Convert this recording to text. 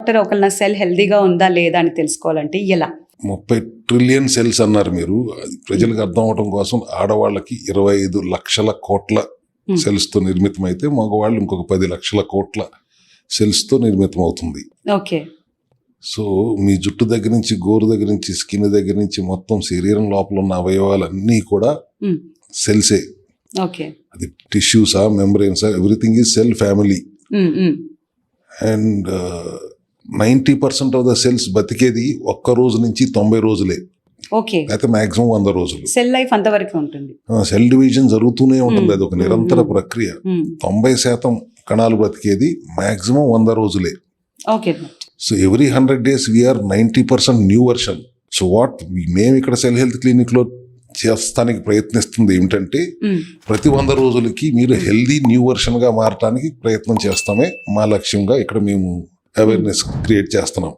Doctor ఒకళ్ళ cell హెల్దీగా ఉందా లేదా అని తెలుసుకోవాలంటే ఎలా? 30 ట్రిలియన్ సెల్స్ అన్నారు మీరు. ప్రజలకు అర్థం అవడం కోసం ఆడవాళ్ళకి 25 లక్షల కోట్ల సెల్స్తో నిర్మితం అయితే మగవాళ్ళు ఇంకొక 10 లక్షల కోట్ల సెల్స్తో నిర్మితం అవుతుంది. ఓకే. సో మీ జుట్టు దగ్గర నుంచి, గోరు దగ్గర నుంచి, స్కిన్ దగ్గర నుంచి మొత్తం శరీరం లోపల ఉన్న అవయవాలన్నీ కూడా సెల్సే. ఓకే. అది టిష్యూసా, మెంబ్రెయిన్సా, everything is cell family. And 90% of the cells బతికేది 1 రోజు నుంచి 90 రోజులే. ఓకే. అయితే మాక్సిమం 100 రోజులు. సెల్ లైఫ్ అంతవరకు ఉంటుంది. సెల్ డివిజన్ జరుగుతూనే ఉంటుంది. అది ఒక నిరంతర ప్రక్రియ. 90% కణాలు బతికేది మాక్సిమం 100 రోజులే. Okay. So every 100 days we are 90% new version. So మేము ఇక్కడ సెల్ హెల్త్ క్లినిక్ లో చేస్తానికి ప్రయత్నిస్తుంది ఏమిటంటే ప్రతి 100 రోజులకి మీరు హెల్దీ న్యూ వర్షన్ గా మారటానికి ప్రయత్నం చేస్తామే మా లక్ష్యంగా ఇక్కడ మేము అవేర్నెస్ క్రియేట్ చేస్తున్నాం.